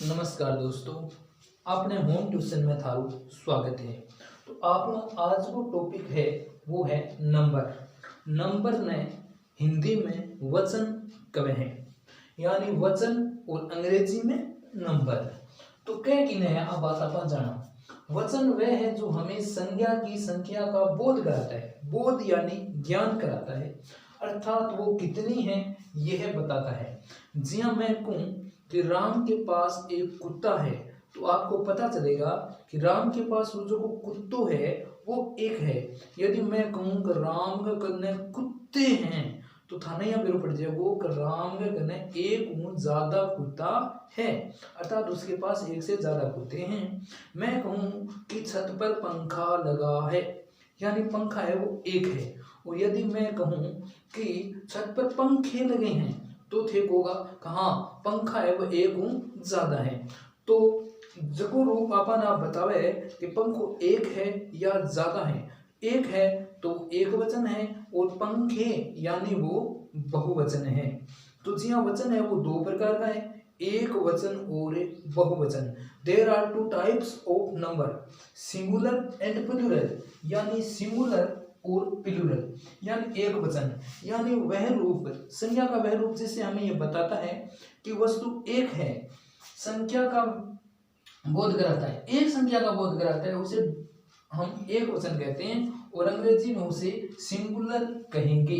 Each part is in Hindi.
नमस्कार दोस्तों, आपने होम ट्यूशन में थारू स्वागत है। तो आपनो आज वो टॉपिक है वो है नंबर। नंबर ने हिंदी में वचन कहे हैं, यानी वचन और अंग्रेजी में नंबर। तो कह कि नहीं आप बात आप जाना। वचन वह है जो हमें संज्ञा की संख्या का बोध कराता है। बोध यानी ज्ञान कराता है, अर्थात वो कितनी है यह बताता है। जी हाँ, मैं कहूँ कि राम के पास एक कुत्ता है तो आपको पता चलेगा कि राम के पास वो जो वो कुत्तो है वो एक है। यदि मैं कहूँ कि राम के कन्ने कुत्ते हैं तो थाने यहाँ पे पड़ जाएगा कि राम के कन्ने एक ज्यादा कुत्ता है, अर्थात उसके पास एक से ज्यादा कुत्ते हैं। मैं कहूँ कि छत पर पंखा लगा है, यानी पंखा है वो एक है। और यदि मैं कहूँ कि छत पर पंखे लगे हैं तो ठीक होगा कहाँ पंखा है वो एक ज्यादा है। तो जको रूप अपन आप बतावे कि पंखो एक है या ज्यादा है। एक है तो एक वचन है और पंखे यानी वो बहुवचन है। तो जी हाँ, वचन है वो दो प्रकार का है, एक वचन और एक बहुवचन। There are two types of number, singular and plural, यानी सिंगुलर और प्लूरल यानी एक वचन, यानी वह रूप संख्या का वह रूप जिससे हमें यह बताता है कि वस्तु एक है, संख्या का बोध कराता है, एक संख्या का बोध कराता है, उसे हम एक वचन कहते हैं और अंग्रेजी में उसे सिंगुलर कहेंगे।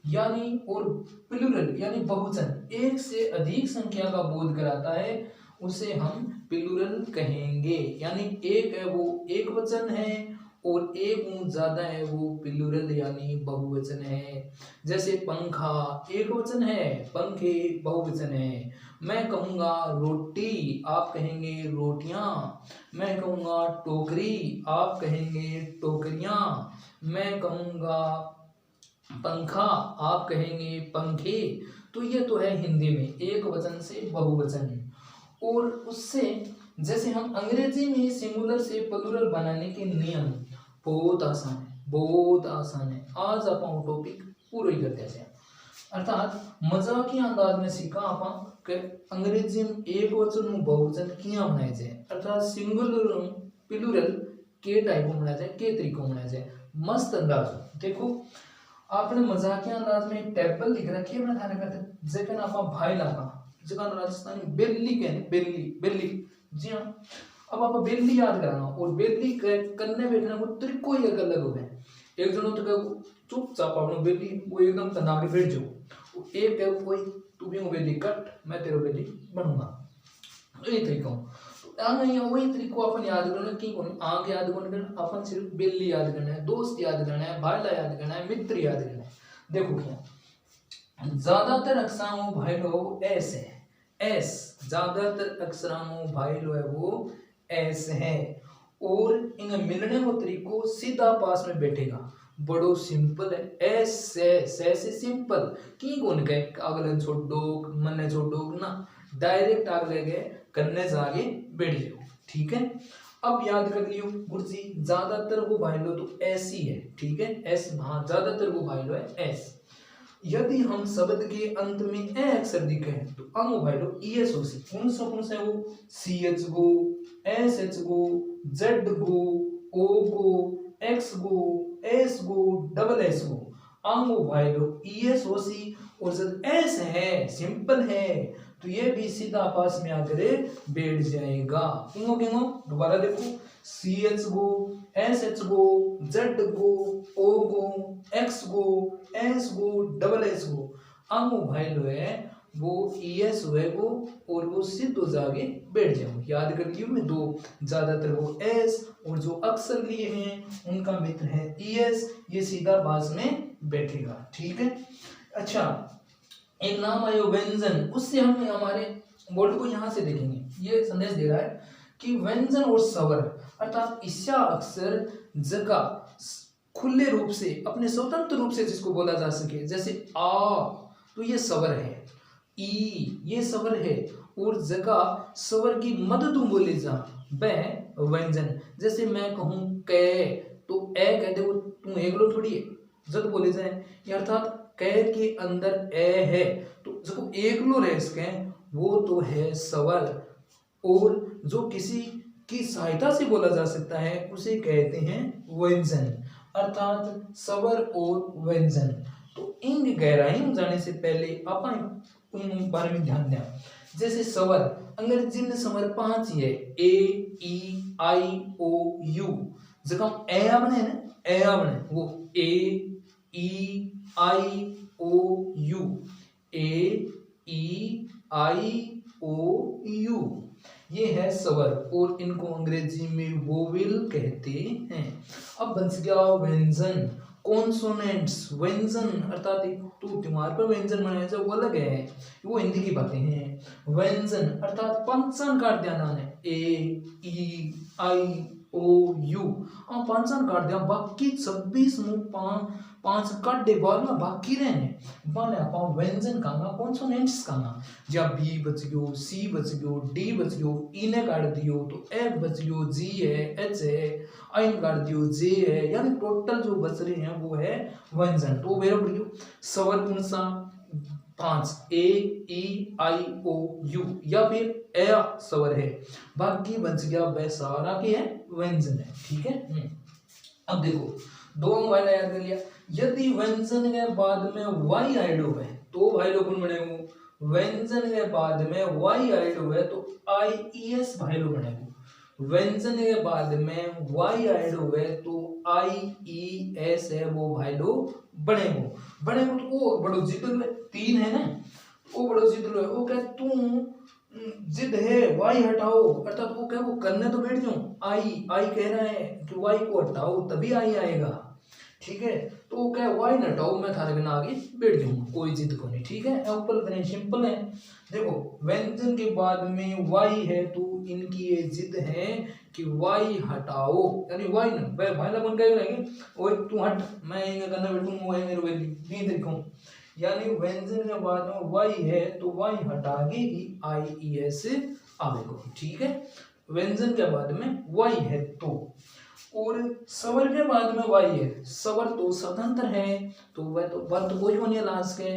यानी और प्लूरल यानी बहुवचन, एक से अधिक संख्या का बोध कराता है उसे हम प्लूरल कहेंगे। यानी एक है वो एक वचन है और एक ज्यादा है वो प्लूरल यानी बहुवचन है। जैसे पंखा एक वचन है, पंखे बहुवचन है। मैं कहूँगा रोटी, आप कहेंगे रोटियां। मैं कहूँगा टोकरी, आप कहेंगे टोकरियां। मैं कहूँगा पंखा, आप कहेंगे पंखे। तो ये तो है हिंदी में एक वचन से बहुवचन। और उससे जैसे हम अंग्रेजी में सिंगुलर से प्लूरल बनाने के नियम बहुत आसान है, बहुत आसान है। आज आप टॉपिक पूरा ही करते हैं, अर्थात मजाकी अंदाज में सीखा आप अंग्रेजी में एक वचन बहुवचन किया बनाए जाए, अर्थात सिंगुलर प्लूरल के टाइप बनाया जाए, के तरीकों बनाया जाए। मस्त अंदाज देखो, आपने मजाकिया अंदाज में टेबल लिख रखी है अपने थाने पे, जेकन आप भाई लाका जगह राजस्थानी बेली कहने, बेली बेली। जी हाँ, अब आप बेली याद कराना और बेली करने बैठने को तरीको ही अलग हो गए। एक जनो तो चुपचाप अपना बेली वो एकदम तना के बैठ जाओ, एक है कोई तू भी बेली कट, मैं तेरे बेली बनूंगा, यही तरीका हूँ। वही तरीको अपन याद करना कि आगे याद करना, अपन सिर्फ बेली याद करना है, दोस्त याद करना है, भाईला याद करना है, मित्र याद करना है। देखो क्या ज्यादातर अक्षराओं भाई लोग एस है, एस ज्यादातर अक्षराओं भाई लोग है वो एस है। और इन मिलने को तरीको सीधा पास में बैठेगा, बड़ो सिंपल है। एस से सिंपल की कौन कहे अगले छोड़ो मन्ने छोड़ो ना, डायरेक्ट आगे गए करने से आगे बैठ जाओ, ठीक है। अब याद कर लियो गुरुजी, ज्यादातर वो भाई लो तो एस ही है, ठीक है। एस हाँ, ज्यादातर वो भाई लो है एस। यदि हम शब्द के अंत में ए अक्षर दिखे तो अंग भाई लो ईएस हो सी, कौन सा वो सी एच गो, एस एच गो, जेड गो, ओ गो, एक्स गो, एस गो, डबल एस गो। अंग भाई लो ईएस हो सी, और जब एस है सिंपल है तो ये भी सीधा पास में आकर बैठ जाएगा। किंगो किंगो दोबारा देखो, सी एच गो, एस एच गो, जेड गो, ओ गो, एक्स गो, एस गो, डबल एस गो। अंग भाई लो है वो ईएस हुए वो और वो सीधो जाके बैठ जाओ। याद कर लियो मैं दो, ज्यादातर वो एस और जो अक्षर लिए हैं उनका मित्र है ईएस, ये सीधा पास में बैठेगा, ठीक है। अच्छा, एक नाम आयो व्यंजन, उससे हम हमारे बोर्ड को यहाँ से देखेंगे। ये संदेश दे रहा है कि व्यंजन और स्वर, अर्थात ईशा अक्षर जगह खुले रूप से अपने स्वतंत्र रूप से जिसको बोला जा सके, जैसे आ तो ये स्वर है, ई ये स्वर है, और जगह स्वर की मदद बोले जा वह व्यंजन। जैसे मैं कहूँ कै तो ए कहते वो तू एकलो थोड़ी है, जब बोले जाए, अर्थात कै के अंदर ए है तो जो एकलो रह सके वो तो है स्वर। और जो किसी की सहायता से बोला जा सकता है उसे कहते हैं व्यंजन, अर्थात स्वर और व्यंजन। तो इन गहराई में जाने से पहले आप उन बारे में ध्यान दें। जैसे स्वर, अंग्रेजी में स्वर 5 ही है, ए ई आई ओ यू। जब ए बने ना, ए बने वो ए ई आई ओ you, A E I O you, ये है स्वर और इनको अंग्रेजी में वोवेल कहते हैं। अब बच गया व्यंजन, कॉन्सोनेंट्स। व्यंजन अर्थात एक तो त्योहार पर व्यंजन मनाया जाए वो अलग है, वो हिंदी की बातें हैं। व्यंजन अर्थात पंचांग काट दिया ना, ए ई आई ओ यू, पंचांग काट दिया, बाकी 26 मुंह पांच काटे बाद में बाकी रहने वाले आप व्यंजन कहना, कॉन्सोनेंट्स कहना। जब बी बच गयो, सी बच गयो, डी बच गयो, ई ने काट दियो तो एफ बच गयो, जी है, एच है, आई ने काट दियो, जे है, यानी टोटल जो बच रहे हैं वो है व्यंजन। तो वेरा पड़ गयो स्वर कौन सा 5, ए ई आई ओ यू, या फिर ए स्वर है, बाकी बच गया वह सारा के है व्यंजन है। ठीक है। अब देखो दो अंग याद कर लिया। यदि व्यंजन के बाद में वाई आइड हो गए तो भाई लोग कौन बनेगो, व्यंजन के बाद में वाई आइड हो गए तो आई ई एस भाई लोग बनेगो। व्यंजन के बाद में वाई आइड हो गए तो आई ई एस है वो भाई लोग बनेगो। तो वो बड़ो जिद 3 है ना, वो बड़ो जिद है, वो कह तू जिद है वाई हटाओ, अर्थात वो क्या वो करने तो बैठ जाऊं, आई कह रहा है कि वाई को हटाओ तभी आई आएगा। ठीक है। तो वो क्या वाई ना हटाओ, मैं थारे बिना आगे बैठ जाऊंगा, कोई जिद को नहीं। ठीक है। ऊपर बने सिंपल है। देखो व्यंजन के बाद में वाई है तो इनकी ये जिद है कि वाई हटाओ, यानी वाई ना भाई ना बन रहेंगे, ओए तू हट, मैं ये करना बैठूंगा, वो है मेरे वेली नहीं देखूं, यानी व्यंजन के बाद में वाई है तो वाई हटा के ही आई ई एस आवेगा। ठीक है। व्यंजन के बाद में वाई है तो, और स्वर के बाद में वाई है, स्वर तो स्वतंत्र है तो वह तो बात तो कोई होने लास्ट के।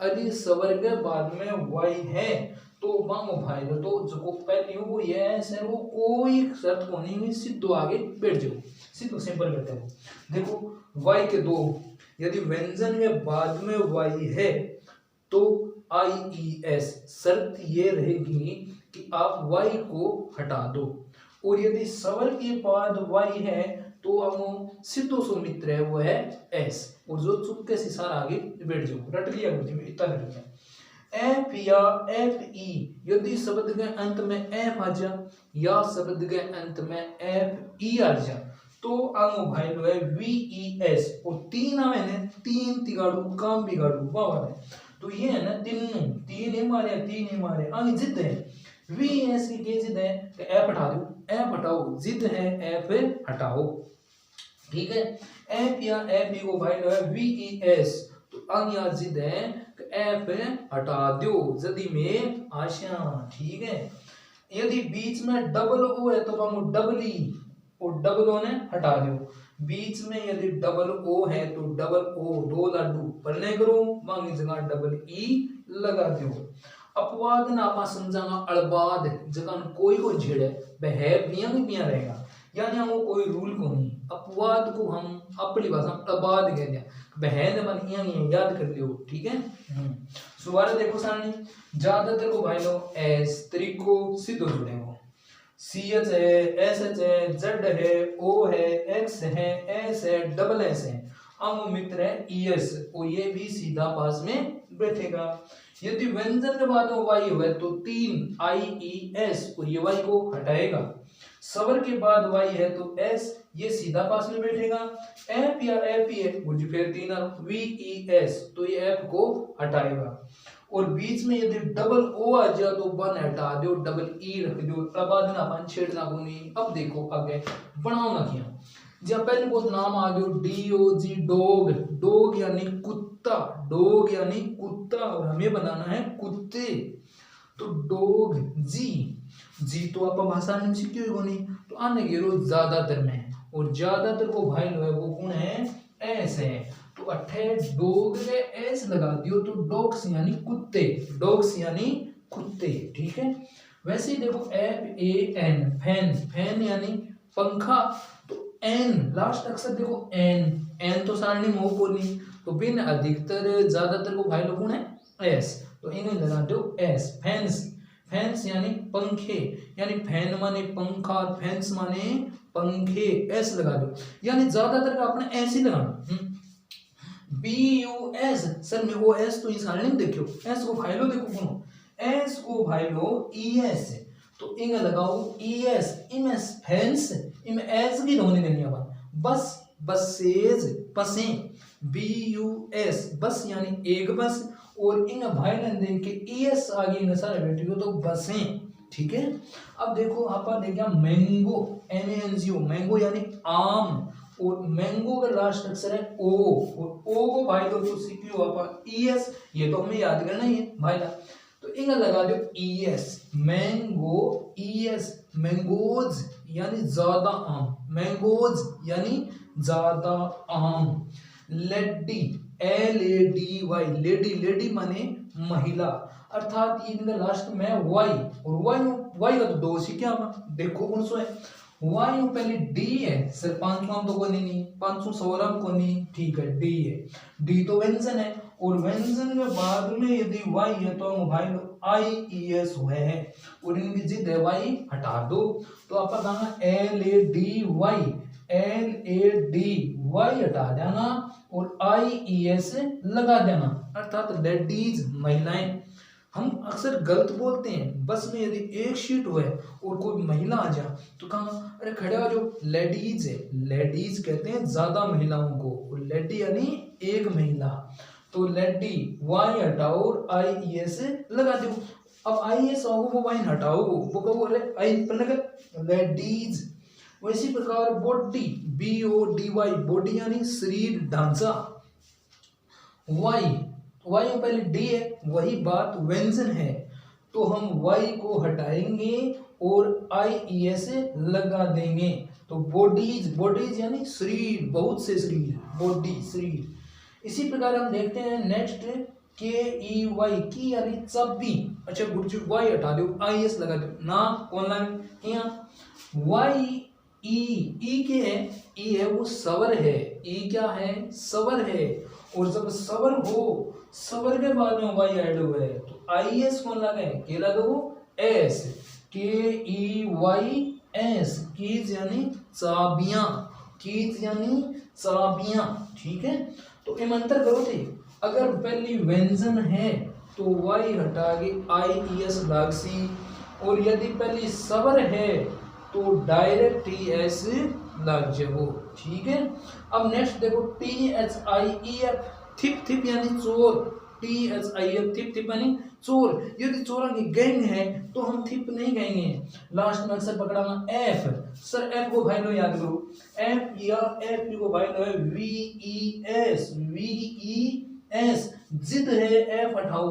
यदि स्वर के बाद में वाई है तो मांगो भाई तो जो पहले वो ये है वो कोई शर्त को नहीं, सीधो आगे बैठ जाओ, सीधो सिंपल करते हो। देखो वाई के दो, यदि व्यंजन के बाद में वाई है तो आई ई एस, शर्त ये रहेगी कि आप वाई को हटा दो, और यदि स्वर के बाद वाई है तो हम सीधो सो मित्र है वो है एस, और जो चुपके से सारा आगे बैठ जाओ। रट लिया इतना रट लिया। एफ या एफ ई, यदि शब्द के अंत में एफ आ जा या शब्द के अंत में एफ ई आ जा तो आंगो भाई लो है वी ई एस, और 3 आवे ने 3 तिगाड़ू काम बिगाड़ू बाबा है, तो ये है ना 3 ही मारे 3 ही मारे आगे जिद है। वी एस की क्या जिद है कि एफ हटा दो, एफ हटाओ, जिद है एफ हटाओ। ठीक है। एफ या एफ ई को भाई लो है वी ई एस, तो आगे जिद है कि एफ हटा दो जदी में आशा। ठीक है। यदि बीच में डबल ओ है तो हम डबल ई, और डबल ओ ने हटा दो। बीच में यदि डबल ओ है तो डबल ओ 2 लाडू पढ़ने करो, मांगी जगह डबल ई लगा दो। अपवाद ना आप समझाना अड़बाद जगह कोई को झेड़े वह बिया रहेगा, यानी हम कोई रूल को नहीं, अपवाद को हम अपनी भाषा में अड़बाद कहते हैं, बहन मन याद कर लियो। ठीक है। सुबारा देखो सामने ज्यादातर को भाई लोग एस तरीको सीधो जुड़ेगा, सी एच है, एस एच है, जेड है, ओ है, एक्स है, एस है, डबल एस है, हम मित्र है ई एस, और ये भी सीधा पास में बैठेगा। यदि व्यंजन के बाद में वाई हुआ तो 3 आई ई एस, और ये वाई को हटाएगा। स्वर के बाद वाई है तो एस, ये सीधा पास में बैठेगा। एफ या एफ ई है वो फिर 3 वी ई एस, तो ये एफ को हटाएगा। और बीच में यदि डबल ओ आ जाए तो 1 हटा दो, डबल ई रख दो, अब ना अपन छेड़ना को नहीं। अब देखो आगे बनाओ ना किया, जब पहले बहुत नाम आ गयो डी ओ जी, डॉग, डॉग यानी कुत्ता, डॉग यानी कुत्ता, और हमें बनाना है कुत्ते, तो डॉग जी, जी तो आप भाषा में सीखी हो नहीं, तो आने के रोज ज्यादातर में, और ज्यादातर को भाई लो है वो कौन है एस है, तो अठे डॉग के एस लगा दियो तो डॉग्स यानी कुत्ते, डॉग्स यानी कुत्ते। ठीक है। वैसे ही देखो FAN फैन, फैन यानी पंखा, तो एन लास्ट अक्षर देखो एन, एन तो सारणी में हो कोनी, तो बिन अधिकतर ज्यादातर को भाई लोगों ने एस, तो इन्हें लगा दो एस, फैंस, फैंस यानी पंखे, यानी फैन माने पंखा और फैंस माने पंखे, एस लगा दो, यानी ज्यादातर का अपने एस ही लगाना। BUS सर में वो एस तो इस सारणी में देखो, एस को भाई लो देखो कौन, एस को भाई लो ES, तो इंग लगाओ ES, इमेस फैंस, इम एस की होने देनी है बस, बसेज, बसें, BUS बस यानी एक बस, और इन भाई ने देख के ES आगे इन सारे बेटियों तो बसें, ठीक है। अब देखो आप देखिए मैंगो, MANGO, मैंगो यानी आम, और मैंगो का लास्ट अक्षर है O, और O को भाई लो तो सीपीओ आप ES, ये तो हमें याद करना ही है भाई ला, तो इंगा लगा दो ES, मैंगो ES, मैंगोज यानी ज्यादा आम, मैंगोज यानी ज्यादा आम, लेडी LADY, लेडी, लेडी माने महिला, अर्थात इनका लास्ट में वाई, और वाई, वाई का तो दो सी क्या देखो कौन सो है, वाई पहले डी है सर, 500 तो कोनी नहीं, 500 सौरभ कोनी, ठीक है डी है, डी तो व्यंजन है, और व्यंजन के बाद में यदि वाई है तो हम भाई IES हुए हैं, और इनकी जिद है वाई हटा दो, तो आप कहा LADY, LADY हटा देना और IES लगा देना, अर्थात लेडीज महिलाएं। हम अक्सर गलत बोलते हैं, बस में यदि एक सीट हुए और कोई महिला आ जाए तो कहा अरे खड़े हो, जो लेडीज है, लेडीज कहते हैं ज्यादा महिलाओं को, और लेडी यानी एक महिला, तो लेडी वाई हटाओ और IES लगा दो। अब IES आओ वो वाई हटाओ, वो कहो अरे आई पर लगा लेडीज। वैसी प्रकार बॉडी, BODY बॉडी यानी शरीर ढांचा, वाई, वाई में पहले डी है, वही बात व्यंजन है, तो हम वाई को हटाएंगे और IES लगा देंगे, तो बॉडीज, बॉडीज यानी शरीर, बहुत से शरीर, बॉडी शरीर। इसी प्रकार हम देखते हैं नेक्स्ट KEY की यानी चाबी, अच्छा गुरुजी वाई हटा दो IES लगा दो ना, कौन लगे यहाँ वाई ई के है, ई है वो सवर है, ई क्या है सवर है, और जब सवर हो, सवर के बाद में वाई ऐड हुआ है तो IES कौन लगे, के लगो S, KEYS, कीज यानी चाबियां, कीज यानी चाबियां, ठीक है। तो इम अंतर करो थे, अगर पहली व्यंजन है तो वाई हटा के IES लागसी, और यदि पहली सवर है तो डायरेक्ट TS लग जाओ, ठीक है। अब नेक्स्ट देखो THIEF, थिप थिप यानी चोर, THIF थिप थिप यानी चोर, यदि चोरों की गैंग है तो हम थिप नहीं कहेंगे, लास्ट में अक्सर पकड़ाना F, सर F को भाई लो याद करो, F या F को भाई लो है VES, जिद है F हटाओ,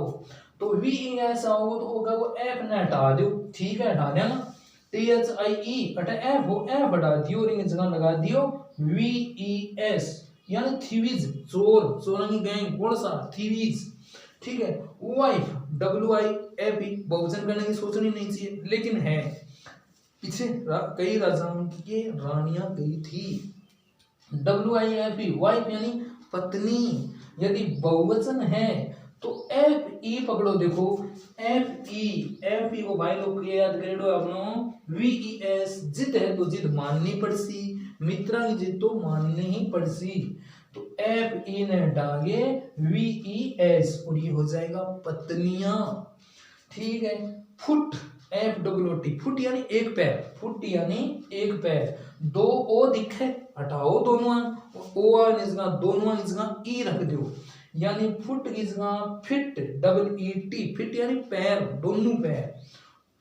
तो VES आओ तो होगा वो F ने हटा दो, ठीक है हटा देना, THIE हटा F हो, F हटा दियो और इनकी जगह लगा दियो VES, यानी थीवीज, चोर, चोरों की गैंग, कौन सा थीवीज, ठीक है। वाइफ WIFE, बहुवचन करने की सोचनी नहीं चाहिए, लेकिन है, पीछे कई राजाओं की रानियां गई थी, WIFE वाइफ यानी पत्नी, यदि बहुवचन है तो FE पकड़ो, देखो FE को भाई लोग याद कर लो अपनो, VES जिद है तो जिद माननी पड़सी, मित्रा की जिद तो माननी ही पड़सी, तो FE ने हटागे VES और ये हो जाएगा पत्नियां, ठीक है। फुट FWOT, फुट यानी एक पैर, फुट यानी एक पैर, दो ओ दिखे हटाओ दोनों, ओ इसका दोनों इसका ई रख दो, यानी फुट की जगह फिट, EET फिट यानी पैर, दोनों पैर।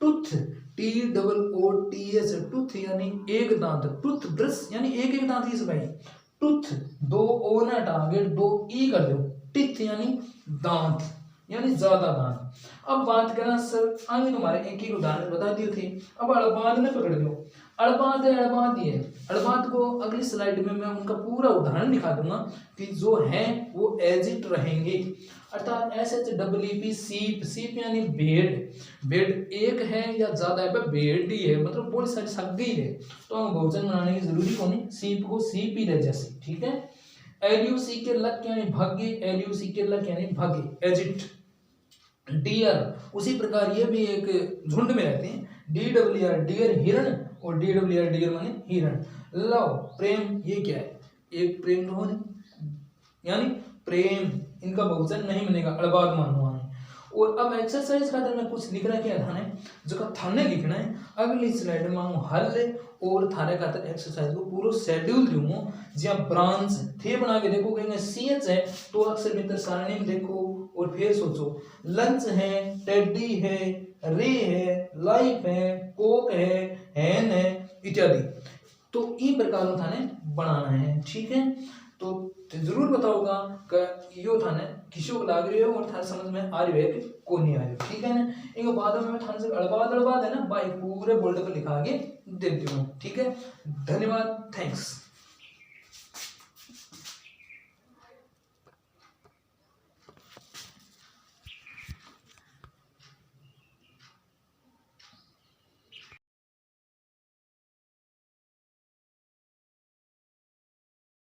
टूथ TOOTH, टूथ यानी एक दांत, टूथ ब्रश यानी एक एक दांत की सफाई, टूथ दो ओ ना हटागे दो ई कर दो, टिथ यानी दांत यानी ज्यादा दांत। अब बात करना सर आगे तुम्हारे एक एक उदाहरण बता दिए थे, अब बाद में पकड़ लो, अड़बाद है, अड़बाद ही है। अड़बाद को अगली स्लाइड में मैं उनका पूरा उदाहरण दिखा दूंगा कि जो है वो एजिट रहेंगे। अर्थात SHEEP सीप, सीप यानी भेड़, भेड़ एक है या ज्यादा है, भेड़ ही है, मतलब बहुत सारी सगी है, तो हम बहुवचन बनाने की जरूरी को नहीं, सीप को सीप ही रह जैसे, ठीक है। LUC के लक यानी भाग्य, LUC के लक यानी भाग्य, एजिट। डियर, उसी प्रकार ये भी एक झुंड में रहते हैं, DWR डियर हिरण, और DWR डियर माने हिरण। लव प्रेम, ये क्या है, एक प्रेम तो नहीं, यानी प्रेम, इनका बहुवचन नहीं बनेगा, अड़बाद मानो आने। और अब एक्सरसाइज का मैं कुछ लिख रहा है, क्या थाने जो का थाने लिखना है, अगली स्लाइड में हम हल और थाने का एक्सरसाइज को पूरा शेड्यूल दूंगा, जहाँ ब्रांच थे बना के देखो, कहेंगे CH है तो अक्सर मित्र सारणी में देखो और फिर सोचो, लंच है, टेडी है, रे है, लाइफ है, कोक है, हैन है इत्यादि। तो इन प्रकार थाने बनाना है, ठीक है। तो जरूर बताओगा कि यो थाने किसी को लाग रही है और थाने समझ में आ रही है कि को नहीं आ रही, ठीक है ना। इनको बाद में थाने से अड़बाद अड़बाद है ना, बाई पूरे बोल्ड पर लिखा के दे देती हूँ, ठीक है। धन्यवाद, थैंक्स।